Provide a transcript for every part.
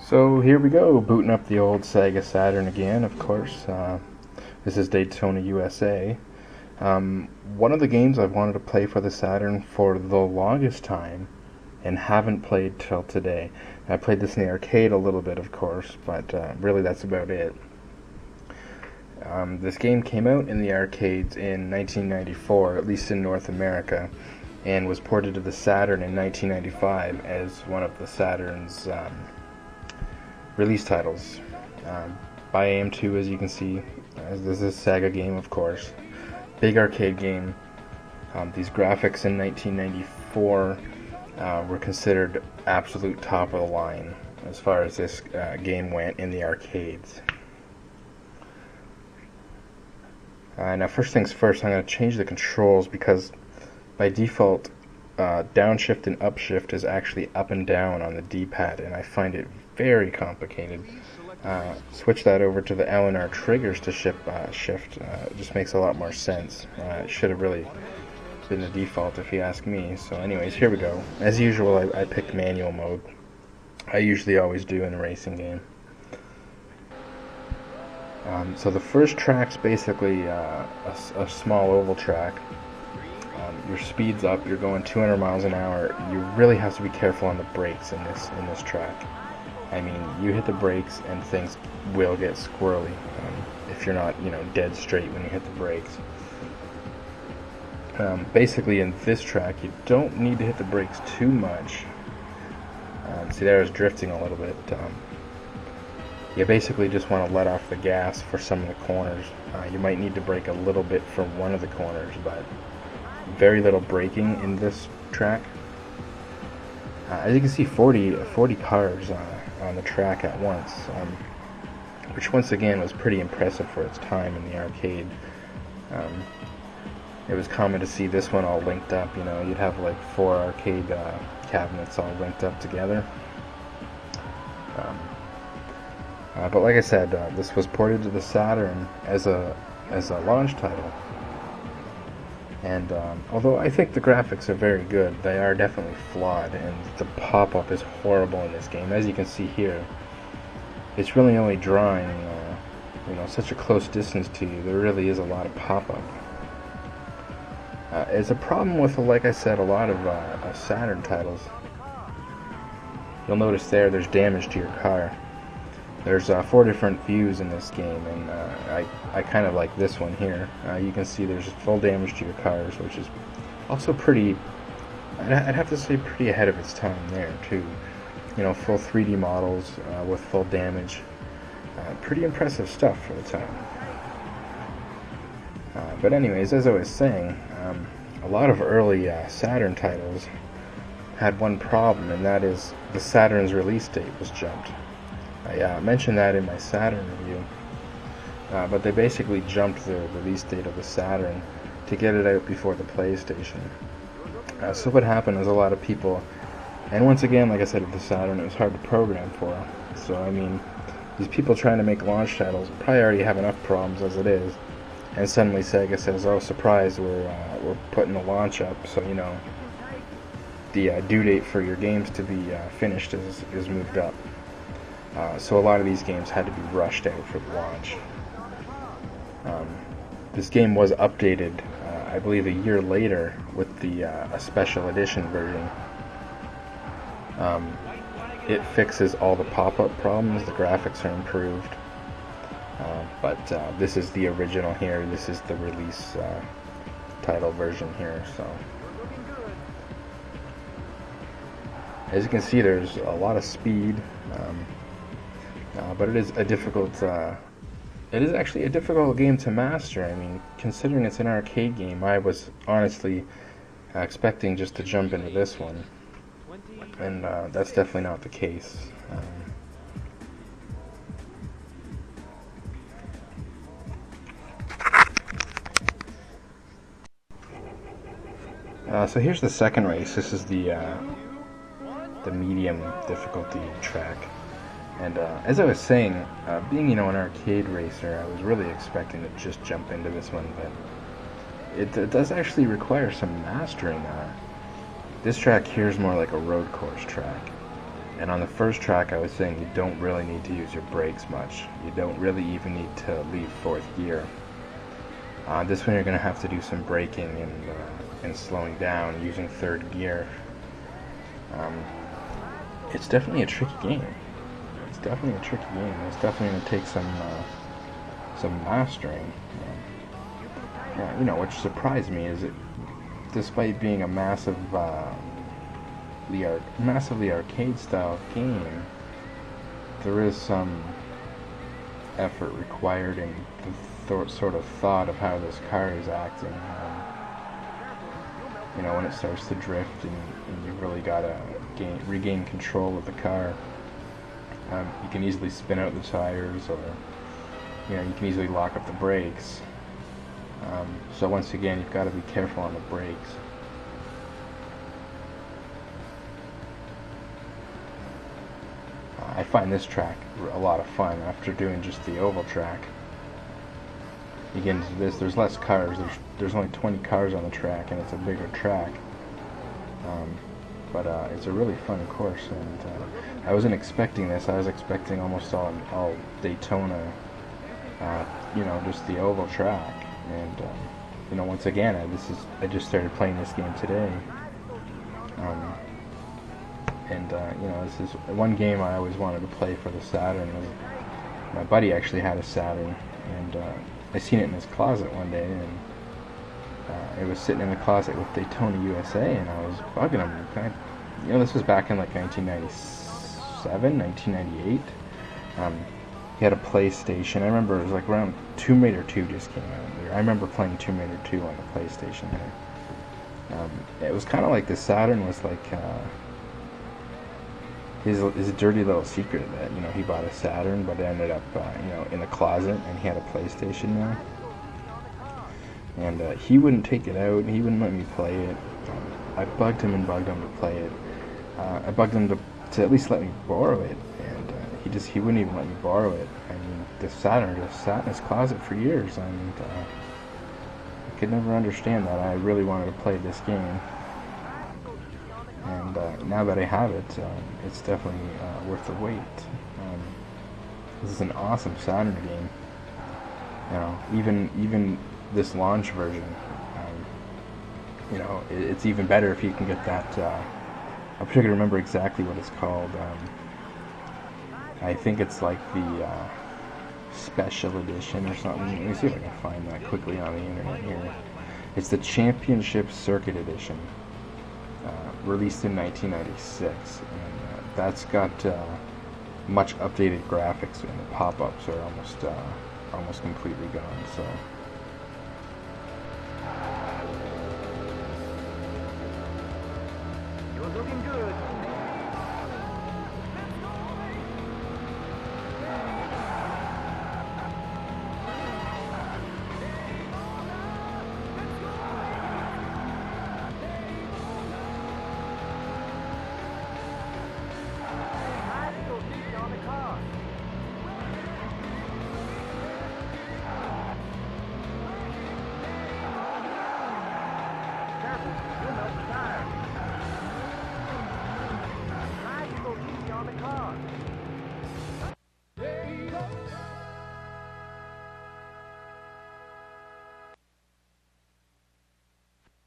So here we go, booting up the old Sega Saturn again, of course. This is Daytona USA. One of the games I've wanted to play for the Saturn for the longest time and haven't played till today. I played this in the arcade a little bit, of course, but really that's about it. This game came out in the arcades in 1994, at least in North America, and was ported to the Saturn in 1995 as one of the Saturn's release titles. By AM2, as you can see, this is a Sega game, of course. Big arcade game. These graphics in 1994 were considered absolute top of the line as far as this game went in the arcades. Now, first things first, I'm going to change the controls because by default, downshift and upshift is actually up and down on the D-pad, and I find it very complicated. Switch that over to the L and R triggers to shift. It just makes a lot more sense. It should have really been the default if you ask me. So anyways, here we go. As usual, I picked manual mode. I usually always do in a racing game. So the first track's basically a small oval track. Your speed's up, you're going 200 miles an hour. You really have to be careful on the brakes in this track. I mean, you hit the brakes and things will get squirrely if you're not, dead straight when you hit the brakes. Basically, in this track, you don't need to hit the brakes too much. See, there I was drifting a little bit. You basically just want to let off the gas for some of the corners. You might need to brake a little bit for one of the corners, but very little braking in this track. As you can see, 40 cars on the track at once, which once again was pretty impressive for its time in the arcade. It was common to see this one all linked up. You'd have like 4 arcade cabinets all linked up together. But like I said, this was ported to the Saturn as a launch title. And although I think the graphics are very good, they are definitely flawed, and the pop-up is horrible in this game. As you can see here, it's really only drawing such a close distance to you. There really is a lot of pop-up. It's a problem with, like I said, a lot of Saturn titles. You'll notice there's damage to your car. There's 4 different views in this game, and I kind of like this one here. You can see there's full damage to your cars, which is also pretty, I'd have to say, pretty ahead of its time there, too. Full 3D models with full damage. Pretty impressive stuff for the time. But anyways, as I was saying, a lot of early Saturn titles had one problem, and that is the Saturn's release date was jumped. I mentioned that in my Saturn review, but they basically jumped the release date of the Saturn to get it out before the PlayStation. So what happened is a lot of people, and once again, like I said, with the Saturn, it was hard to program for. So I mean, these people trying to make launch titles probably already have enough problems as it is, and suddenly Sega says, "Oh, surprise, we're putting the launch up, so the due date for your games to be finished is moved up." So a lot of these games had to be rushed out for the launch. This game was updated, I believe, a year later with a special edition version. It fixes all the pop-up problems. The graphics are improved. But this is the original here. This is the release title version here. So, as you can see, there's a lot of speed. But it is actually a difficult game to master. I mean, considering it's an arcade game, I was honestly expecting just to jump into this one, and that's definitely not the case. So here's the second race. This is the medium difficulty track. And as I was saying, being an arcade racer, I was really expecting to just jump into this one, but it does actually require some mastering. This track here is more like a road course track. And on the first track, I was saying you don't really need to use your brakes much. You don't really even need to leave fourth gear. This one you're going to have to do some braking and slowing down using third gear. It's definitely a tricky game. It's definitely a tricky game. It's definitely going to take some mastering. Which surprised me is it, despite being a massively arcade-style game, there is some effort required in the sort of thought of how this car is acting. When it starts to drift and you've really got to regain control of the car. You can easily spin out the tires, or you can easily lock up the brakes. So once again, you've got to be careful on the brakes. I find this track a lot of fun after doing just the oval track. You get into this, there's less cars, there's only 20 cars on the track, and it's a bigger track. But it's a really fun course, and I wasn't expecting this. I was expecting almost all Daytona, just the oval track. And once again, I just started playing this game today. This is one game I always wanted to play for the Saturn. My buddy actually had a Saturn, and I seen it in his closet one day, and it was sitting in the closet with Daytona USA, and I was bugging him. This was back in like 1997, 1998. He had a PlayStation. I remember it was like around Tomb Raider 2 just came out. I remember playing Tomb Raider 2 on the PlayStation there. It was kind of like the Saturn was like his dirty little secret that he bought a Saturn, but it ended up in the closet, and he had a PlayStation now. And he wouldn't take it out. He wouldn't let me play it. I bugged him and bugged him to play it. I bugged him to at least let me borrow it, and he wouldn't even let me borrow it. I mean, the Saturn just sat in his closet for years, and I could never understand that. I really wanted to play this game, and now that I have it, it's definitely worth the wait. This is an awesome Saturn game. Even this launch version, it's even better if you can get that. I wish I could remember exactly what it's called. I think it's like the special edition or something. Let me see if I can find that quickly on the internet here. It's the Championship Circuit Edition, released in 1996, and that's got much updated graphics, and the pop-ups are almost completely gone. So. Looking good.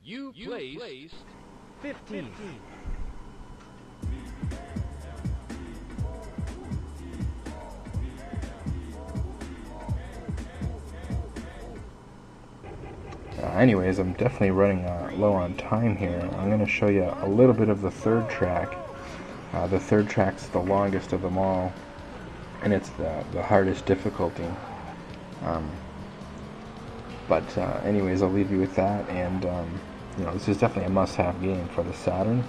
You placed 15. Anyways, I'm definitely running low on time here. I'm going to show you a little bit of the third track. The third track's the longest of them all, and it's the hardest difficulty. Anyways, I'll leave you with that, and this is definitely a must-have game for the Saturn.